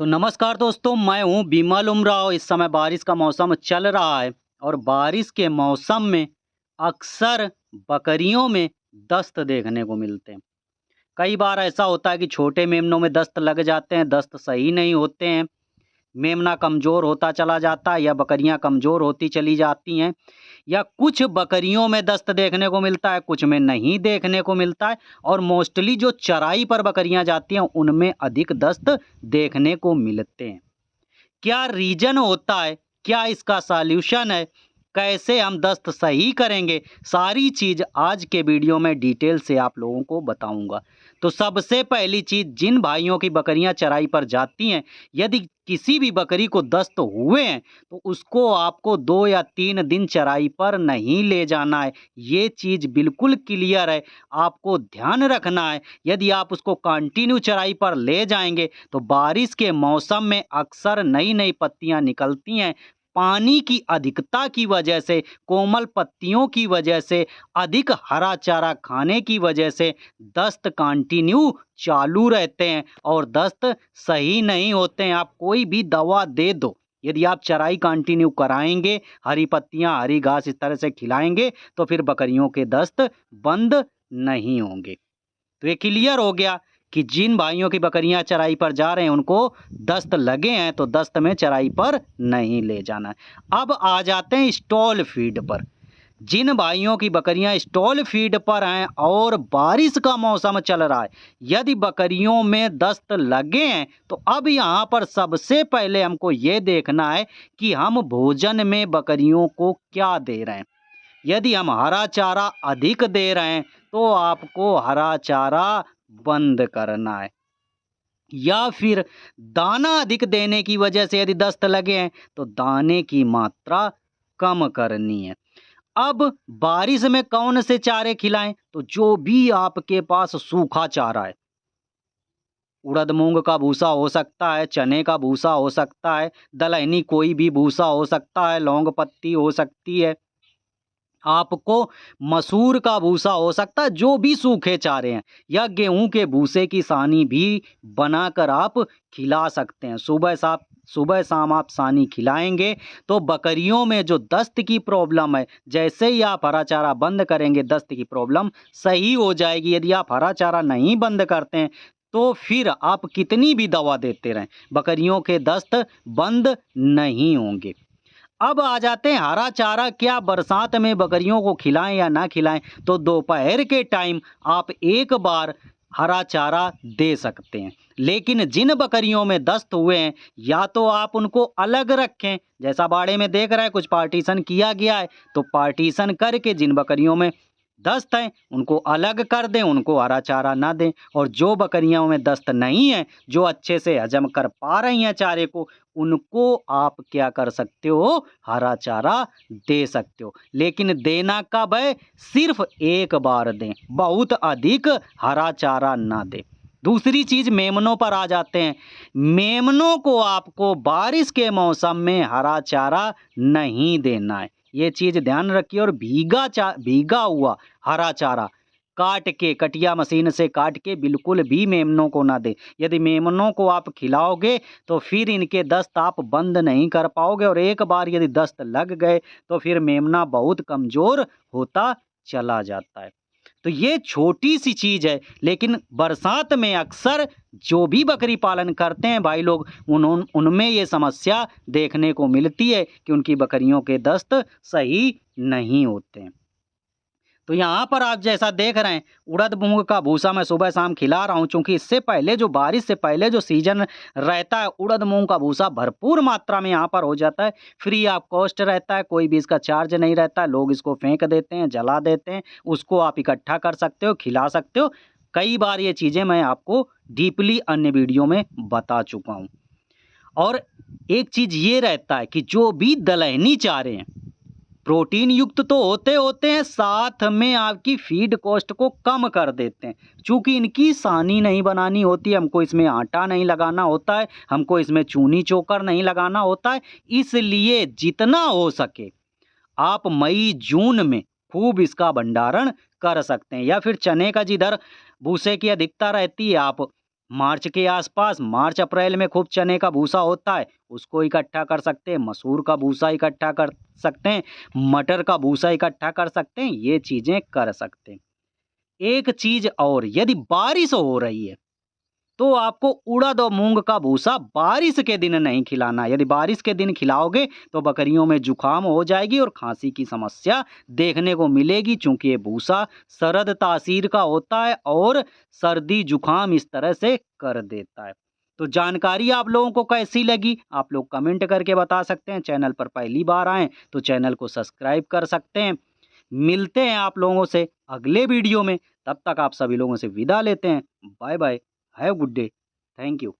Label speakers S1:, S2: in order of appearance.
S1: तो नमस्कार दोस्तों, मैं हूँ बिमल उमराव। इस समय बारिश का मौसम चल रहा है और बारिश के मौसम में अक्सर बकरियों में दस्त देखने को मिलते हैं। कई बार ऐसा होता है कि छोटे मेमनों में दस्त लग जाते हैं, दस्त सही नहीं होते हैं, मेमना कमज़ोर होता चला जाता है या बकरियां कमज़ोर होती चली जाती हैं, या कुछ बकरियों में दस्त देखने को मिलता है, कुछ में नहीं देखने को मिलता है। और मोस्टली जो चराई पर बकरियां जाती हैं उनमें अधिक दस्त देखने को मिलते हैं। क्या रीज़न होता है? क्या इसका सॉल्यूशन है? कैसे हम दस्त सही करेंगे? सारी चीज़ आज के वीडियो में डिटेल से आप लोगों को बताऊँगा। तो सबसे पहली चीज़, जिन भाइयों की बकरियाँ चराई पर जाती हैं, यदि किसी भी बकरी को दस्त हुए हैं, तो उसको आपको 2 या 3 दिन चराई पर नहीं ले जाना है। ये चीज़ बिल्कुल क्लियर है, आपको ध्यान रखना है। यदि आप उसको कंटिन्यू चराई पर ले जाएँगे, तो बारिश के मौसम में अक्सर नई-नई पत्तियाँ निकलती हैं। पानी की अधिकता की वजह से, कोमल पत्तियों की वजह से, अधिक हरा चारा खाने की वजह से दस्त कंटिन्यू चालू रहते हैं और दस्त सही नहीं होते हैं। आप कोई भी दवा दे दो, यदि आप चराई कंटिन्यू कराएँगे, हरी पत्तियाँ, हरी घास इस तरह से खिलाएँगे, तो फिर बकरियों के दस्त बंद नहीं होंगे। तो ये क्लियर हो गया कि जिन भाइयों की बकरियां चराई पर जा रहे हैं उनको दस्त लगे हैं, तो दस्त में चराई पर नहीं ले जाना है। अब आ जाते हैं स्टॉल फीड पर। जिन भाइयों की बकरियां स्टॉल फीड पर हैं और बारिश का मौसम चल रहा है, यदि बकरियों में दस्त लगे हैं, तो अब यहाँ पर सबसे पहले हमको ये देखना है कि हम भोजन में बकरियों को क्या दे रहे हैं। यदि हम हरा चारा अधिक दे रहे हैं, तो आपको हरा चारा बंद करना है। या फिर दाना अधिक देने की वजह से यदि दस्त लगे हैं, तो दाने की मात्रा कम करनी है। अब बारिश में कौन से चारे खिलाएं? तो जो भी आपके पास सूखा चारा है, उड़द मूंग का भूसा हो सकता है, चने का भूसा हो सकता है, दलहनी कोई भी भूसा हो सकता है, लौंग पत्ती हो सकती है, आपको मसूर का भूसा हो सकता है, जो भी सूखे चारे हैं, या गेहूं के भूसे की सानी भी बनाकर आप खिला सकते हैं। सुबह शाम आप सानी खिलाएंगे, तो बकरियों में जो दस्त की प्रॉब्लम है, जैसे ही आप हरा चारा बंद करेंगे, दस्त की प्रॉब्लम सही हो जाएगी। यदि आप हरा चारा नहीं बंद करते हैं, तो फिर आप कितनी भी दवा देते रहें, बकरियों के दस्त बंद नहीं होंगे। अब आ जाते हैं हरा चारा क्या बरसात में बकरियों को खिलाएं या ना खिलाएं? तो दोपहर के टाइम आप एक बार हरा चारा दे सकते हैं। लेकिन जिन बकरियों में दस्त हुए हैं, या तो आप उनको अलग रखें, जैसा बाड़े में देख रहे हैं कुछ पार्टीशन किया गया है, तो पार्टीशन करके जिन बकरियों में दस्त है उनको अलग कर दें, उनको हरा चारा ना दें। और जो बकरियों में दस्त नहीं है, जो अच्छे से हजम कर पा रही हैं चारे को, उनको आप क्या कर सकते हो? हरा चारा दे सकते हो। लेकिन देना कब है? सिर्फ एक बार दें, बहुत अधिक हरा चारा ना दें। दूसरी चीज, मेमनों पर आ जाते हैं। मेमनों को आपको बारिश के मौसम में हरा चारा नहीं देना है, ये चीज ध्यान रखिए। और भीगा हुआ हरा चारा काट के, कटिया मशीन से काट के बिल्कुल भी मेमनों को ना दे। यदि मेमनों को आप खिलाओगे, तो फिर इनके दस्त आप बंद नहीं कर पाओगे, और एक बार यदि दस्त लग गए, तो फिर मेमना बहुत कमजोर होता चला जाता है। तो ये छोटी सी चीज है, लेकिन बरसात में अक्सर जो भी बकरी पालन करते हैं भाई लोग, उनमें ये समस्या देखने को मिलती है कि उनकी बकरियों के दस्त सही नहीं होते हैं। तो यहाँ पर आप जैसा देख रहे हैं, उड़द मूंग का भूसा मैं सुबह शाम खिला रहा हूँ, चूंकि इससे पहले जो बारिश से पहले जो सीजन रहता है, उड़द मूंग का भूसा भरपूर मात्रा में यहाँ पर हो जाता है। फ्री ऑफ कॉस्ट रहता है, कोई भी इसका चार्ज नहीं रहता है। लोग इसको फेंक देते हैं, जला देते हैं, उसको आप इकट्ठा कर सकते हो, खिला सकते हो। कई बार ये चीज़ें मैं आपको डीपली अन्य वीडियो में बता चुका हूँ। और एक चीज़ ये रहता है कि जो भी दलहनी चारे हैं, प्रोटीन युक्त तो होते होते हैं, साथ में आपकी फीड कॉस्ट को कम कर देते हैं। चूंकि इनकी सानी नहीं बनानी होती, हमको इसमें आटा नहीं लगाना होता है, हमको इसमें चूनी चोकर नहीं लगाना होता है, इसलिए जितना हो सके आप मई जून में खूब इसका भंडारण कर सकते हैं। या फिर चने का जिधर भूसे की अधिकता रहती है, आप मार्च के आसपास, मार्च अप्रैल में खूब चने का भूसा होता है, उसको इकट्ठा कर सकते हैं, मसूर का भूसा इकट्ठा कर सकते हैं, मटर का भूसा इकट्ठा कर सकते हैं, ये चीज़ें कर सकते हैं। एक चीज़ और, यदि बारिश हो रही है तो आपको उड़द और मूंग का भूसा बारिश के दिन नहीं खिलाना। यदि बारिश के दिन खिलाओगे तो बकरियों में जुकाम हो जाएगी और खांसी की समस्या देखने को मिलेगी, चूंकि ये भूसा सरद तासीर का होता है और सर्दी जुकाम इस तरह से कर देता है। तो जानकारी आप लोगों को कैसी लगी, आप लोग कमेंट करके बता सकते हैं। चैनल पर पहली बार आए तो चैनल को सब्सक्राइब कर सकते हैं। मिलते हैं आप लोगों से अगले वीडियो में, तब तक आप सभी लोगों से विदा लेते हैं। Bye bye, have good day, thank you.